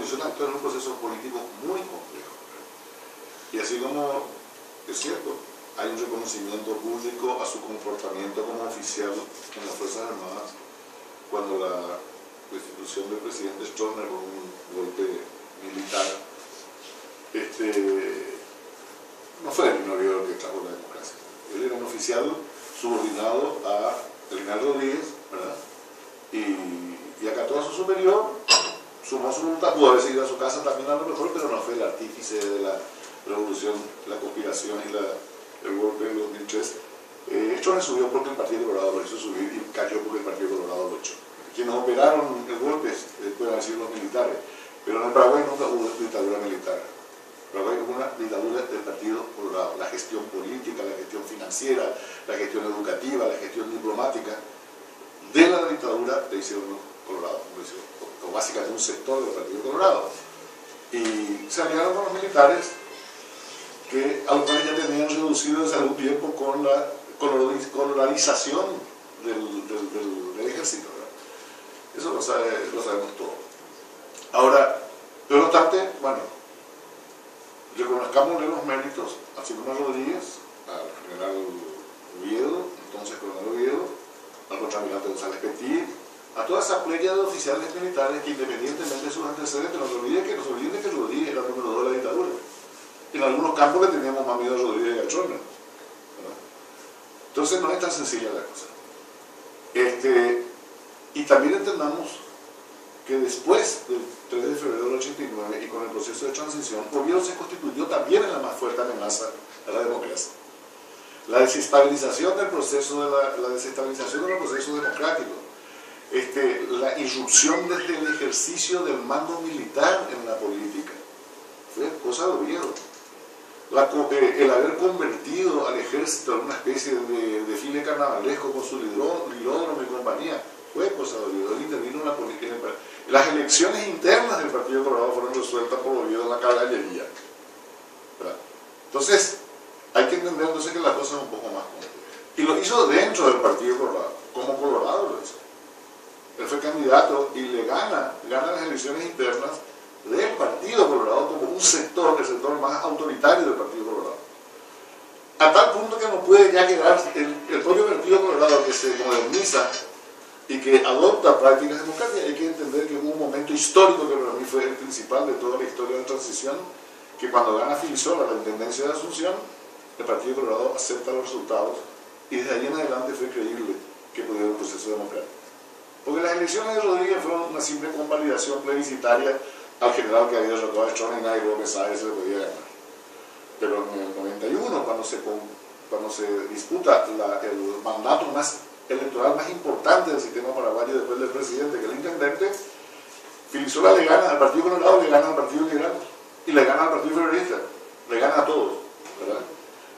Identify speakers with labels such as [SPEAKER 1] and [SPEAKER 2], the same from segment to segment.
[SPEAKER 1] condición actual es un proceso político muy complejo. Y así como es cierto, hay un reconocimiento público a su comportamiento como oficial en las Fuerzas Armadas, cuando la destitución del presidente Stroessner con un golpe militar, no fue el primer gobierno que trajo la democracia. Él era un oficial subordinado a Reinaldo Rodríguez, ¿verdad? Y acató a su superior, sumó su voluntad, pudo haber seguido a su casa también a lo mejor, pero no fue el artífice de la revolución, la conspiración y el golpe del 2003. Stroessner subió porque el Partido Colorado lo hizo subir y cayó porque el Partido Colorado lo echó. Quienes operaron el golpe pueden decir los militares, pero en el Paraguay nunca hubo dictadura militar. En Paraguay hubo una dictadura del Partido Colorado. La gestión política, la gestión financiera, la gestión educativa, la gestión diplomática de la dictadura le hicieron los colorados, o básicamente un sector del Partido Colorado. Y se aliaron con los militares, que a los cuales ya tenían reducido desde algún tiempo con la coloralización del ejército, ¿verdad? Eso lo sabemos todo. Ahora, pero no obstante, bueno, reconozcámosle los méritos a Simón Rodríguez, al general Oviedo, entonces coronel Oviedo, al contraalmirante González Petit, a toda esa playa de oficiales militares que, independientemente de sus antecedentes, no se olviden que Rodríguez era el número 2 de la dictadura. En algunos campos le teníamos más miedo a Rodríguez y a Stroessner, ¿verdad? Entonces no es tan sencilla la cosa. Y también entendamos que después del 3 de febrero del 89 y con el proceso de transición, Oviedo se constituyó también en la más fuerte amenaza a la democracia. La desestabilización del proceso, la desestabilización del proceso democrático, la irrupción desde el ejercicio del mando militar en la política, fue cosa de Oviedo. El haber convertido al ejército en una especie de desfile carnavalesco con su lilódromo y compañía, fue cosa de Oviedo. Él intervino en la política. Las elecciones internas del Partido Colorado fueron resueltas por Oviedo en la caballería, ¿verdad? Entonces, hay que entender entonces que la cosa es un poco más compleja. Y lo hizo dentro del Partido Colorado, como Colorado lo hizo. Él fue candidato y le gana las elecciones internas del Partido Colorado como un sector, el sector más autoritario del Partido Colorado. A tal punto que no puede ya quedar el propio Partido Colorado, que se moderniza y que adopta prácticas democráticas. Hay que entender que hubo un momento histórico que para mí fue el principal de toda la historia de la transición, que cuando gana Filisola la intendencia de Asunción, el Partido Colorado acepta los resultados y desde allí en adelante fue creíble que pudiera un proceso democrático. Porque las elecciones de Rodríguez fueron una simple convalidación plebiscitaria al general que había derrotado a Stroessner y nadie lo pensaba que se le podía ganar. Pero en el 91, cuando se disputa el mandato electoral más importante del sistema paraguayo después del presidente, que es el intendente, Filisola le gana al Partido Colorado, le gana al Partido Liberal y le gana al Partido Federalista, le gana a todos, ¿verdad?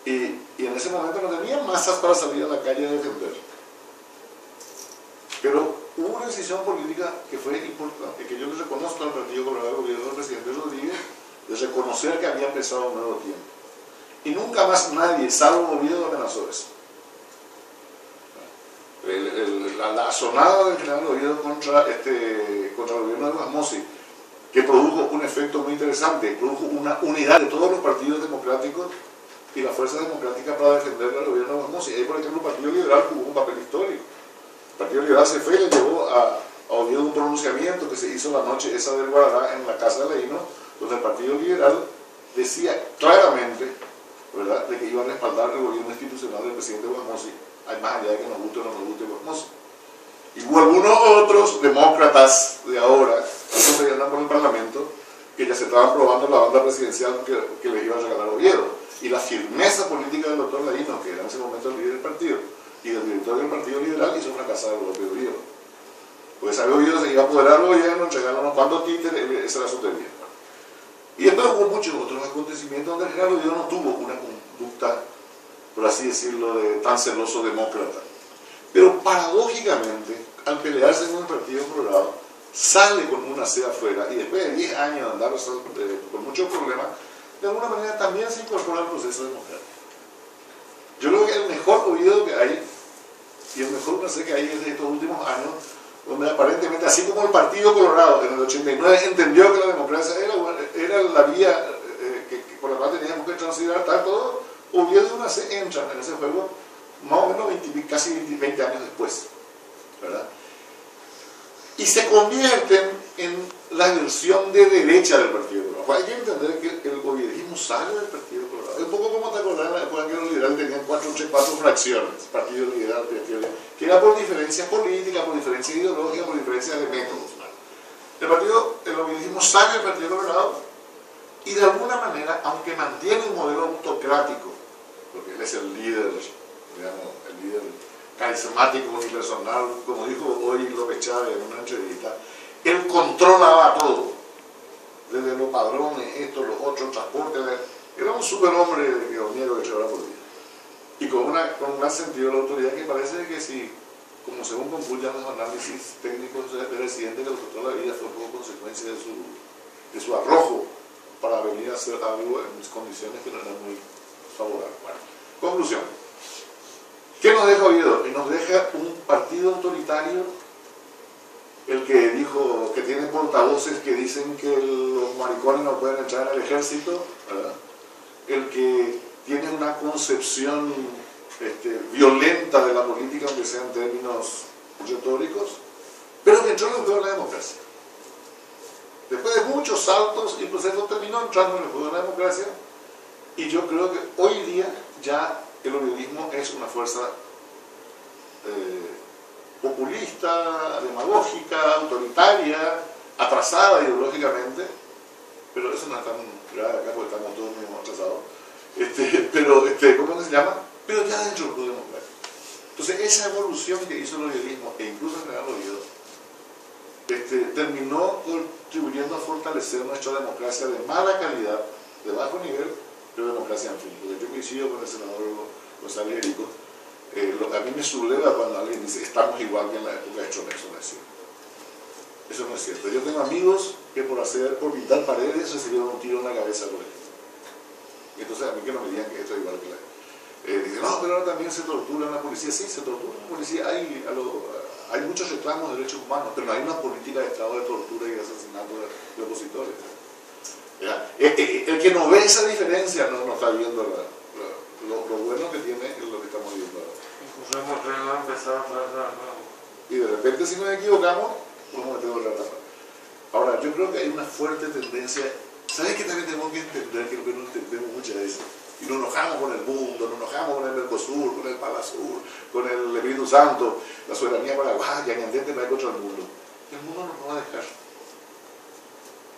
[SPEAKER 1] Y en ese momento no tenía masas para salir a la calle a defender. Pero hubo una decisión política que fue importante, que yo le reconozco al Partido Colorado, al gobierno del presidente Rodríguez, de reconocer que había empezado un nuevo tiempo. Y nunca más nadie, salvo Oviedo, amenazó eso. La sonada del general Oviedo contra el gobierno de Guasmosi, que produjo un efecto muy interesante, produjo una unidad de todos los partidos democráticos y las fuerzas democráticas para defender al gobierno de Guasmosi. Ahí, por ejemplo, el Partido Liberal jugó un papel histórico. El Partido Liberal se fue y le llevó a Oviedo un pronunciamiento que se hizo la noche esa del Guarará en la Casa de Leino, donde el Partido Liberal decía claramente, ¿verdad?, de que iba a respaldar el gobierno institucional del presidente Guasmosi, más allá de que nos guste o no nos guste Guasmosi. Y hubo algunos otros demócratas de ahora, que andan por el Parlamento, que ya se estaban probando la banda presidencial que les iba a regalar Oviedo. Y la firmeza política del doctor Leino, que era en ese momento el líder del partido, y del director del Partido Liberal, hizo fracasar el golpe de Oviedo. Porque sabía Oviedo se iba a apoderar al gobierno, entregarle unos cuantos títeres, esa era su teoría. Y después hubo muchos otros acontecimientos donde el general Oviedo no tuvo una conducta, por así decirlo, de tan celoso demócrata. Pero paradójicamente, al pelearse con el Partido Colorado, sale con una C afuera y después de 10 años de andar con muchos problemas, de alguna manera también se incorpora al proceso democrático. Yo creo que el mejor Oviedo que hay, y el mejor Merced que hay en estos últimos años, donde aparentemente, así como el Partido Colorado en el 89 entendió que la democracia era la vía por la cual teníamos que transitar, tal, todo, Oviedo y UNACE entran en ese juego más o menos casi 20 años después, ¿verdad? Y se convierten en la versión de derecha del Partido Colorado. Hay que entender que el oviedismo sale del Partido Colorado. Es un poco como te acordás en la época que los liberales tenían cuatro fracciones, Partido Liberal, que era por diferencias políticas, por diferencias ideológicas, por diferencias de métodos, ¿no? El oviedismo sale del Partido Colorado y de alguna manera, aunque mantiene un modelo autocrático, porque él es el líder, digamos, el líder carismático, unipersonal, como dijo hoy López Chávez en una entrevista, él controlaba todo, desde los padrones, esto, los otros, transportes, era un superhombre de Oniero que echaba por día. Y con un gran sentido de la autoridad que parece que si, como según concluyan los análisis técnicos del presidente, que toda la vida fue como consecuencia de su arrojo para venir a hacer algo en condiciones que no eran muy favorables. Bueno, conclusión. ¿Qué nos deja Oviedo? Y nos deja un partido autoritario, el que dijo que tiene portavoces que dicen que los maricones no pueden entrar al ejército, ¿verdad? El que tiene una concepción violenta de la política, aunque sea en términos retóricos, pero que entró en el juego de la democracia. Después de muchos saltos y procesos terminó entrando en el juego de la democracia, y yo creo que hoy día ya el oviedismo es una fuerza populista, demagógica, autoritaria, atrasada ideológicamente, pero eso no es tan grave acá porque estamos todos muy atrasados, ¿cómo se llama? Pero ya dentro del juego democrático. Entonces esa evolución que hizo el oviedismo, e incluso el general Oviedo, terminó contribuyendo a fortalecer nuestra democracia de mala calidad, de bajo nivel, pero democracia en fin. Porque yo coincido con el senador González Erico, a mí me subleva cuando alguien dice estamos igual que en la época de Chomé, eso no es cierto. Eso no es cierto. Yo tengo amigos que por pintar paredes recibieron un tiro en la cabeza por ejemplo. Y entonces a mí que no me digan que esto es igual que la... dicen, no, pero ahora también se tortura en la policía. Sí, se tortura en la policía. Hay muchos reclamos de derechos humanos, pero no hay una política de estado de tortura y de asesinato de opositores. El que no ve esa diferencia no está viendo lo bueno que tiene es lo que estamos viendo ahora. Y de repente, si nos equivocamos, podemos meter otra etapa. Ahora, yo creo que hay una fuerte tendencia. ¿Sabes que también tenemos que entender que lo que no entendemos muchas veces? Y nos enojamos con el mundo, nos enojamos con el Mercosur, con el Palasur, con el Espíritu Santo, la soberanía paraguaya, que entiende no hay contra el mundo. El mundo no nos va a dejar.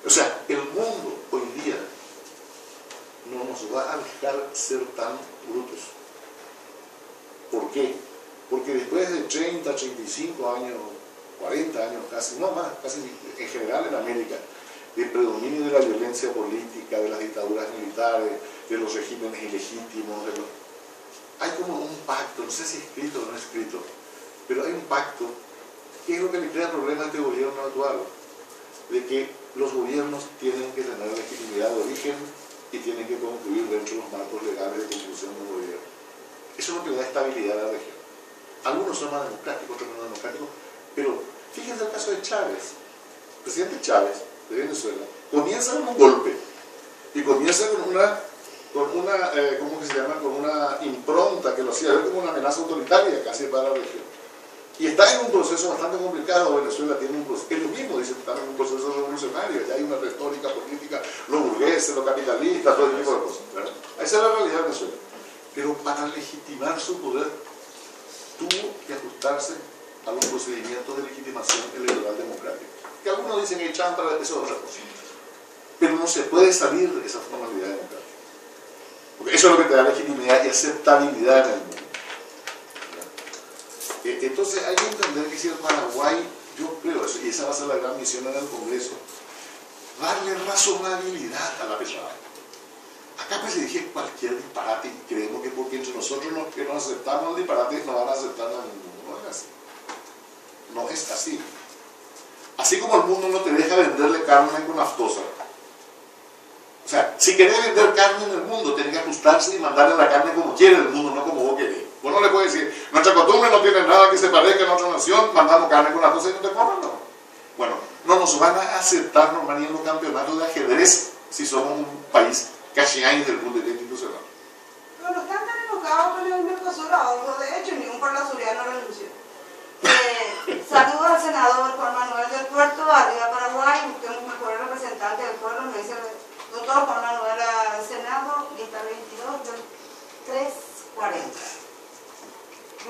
[SPEAKER 1] O sea, el mundo hoy día no nos va a dejar ser tan brutos. ¿Por qué? Porque después de 30, 35 años, 40 años casi, no más, casi en general en América, del predominio de la violencia política, de las dictaduras militares, de los regímenes ilegítimos, hay como un pacto, no sé si escrito o no escrito, pero hay un pacto que es lo que le crea problemas a este gobierno actual, de que los gobiernos tienen que tener legitimidad de origen y tienen que concluir dentro de los marcos legales de conclusión de un gobierno. Eso es lo que le da estabilidad a la región. Algunos son más democráticos, otros menos democráticos, pero fíjense el caso de Chávez. El presidente Chávez de Venezuela comienza con un golpe y comienza con una ¿cómo que se llama? Con una impronta que lo hacía ver como una amenaza autoritaria casi para la región. Y está en un proceso bastante complicado. Venezuela tiene un proceso, ellos mismos dicen que están en un proceso revolucionario, ya hay una retórica política, los burgueses, los capitalistas, todo ese tipo de cosas, ¿verdad? Esa es la realidad de Venezuela. Pero para legitimar su poder tuvo que ajustarse a los procedimientos de legitimación electoral democrática. Que algunos dicen que chantra, eso es otra cosa. Pero no se puede salir de esa formalidad democrática. Porque eso es lo que te da legitimidad y aceptabilidad en el mundo. Entonces hay que entender que si el Paraguay, yo creo eso, y esa va a ser la gran misión en el Congreso, darle razonabilidad a la pesada. Acá pues le dije cualquier disparate y creemos que porque entre nosotros los que no aceptamos el disparate no van a aceptar a ninguno. No es así. No es así. Así como el mundo no te deja venderle carne con aftosa. O sea, si querés vender carne en el mundo, tenés que ajustarse y mandarle la carne como quiere el mundo, no como vos querés. Uno le puede decir, nuestra costumbre no tiene nada que se parezca a nuestra nación, mandamos carne con las cosas y no te compran, no. Bueno, no nos van a aceptar normal ni en los campeonatos de ajedrez si somos un país cachián desde el punto de vista institucional.
[SPEAKER 2] Pero no están tan enojados con el Mercosur ahora, de hecho, ningún parlasuriano renunció. Saludos al senador Juan Manuel del Puerto, arriba Paraguay, busquemos mejor representante del pueblo, me dice el doctor Juan Manuel al Senado, lista 22 del 340.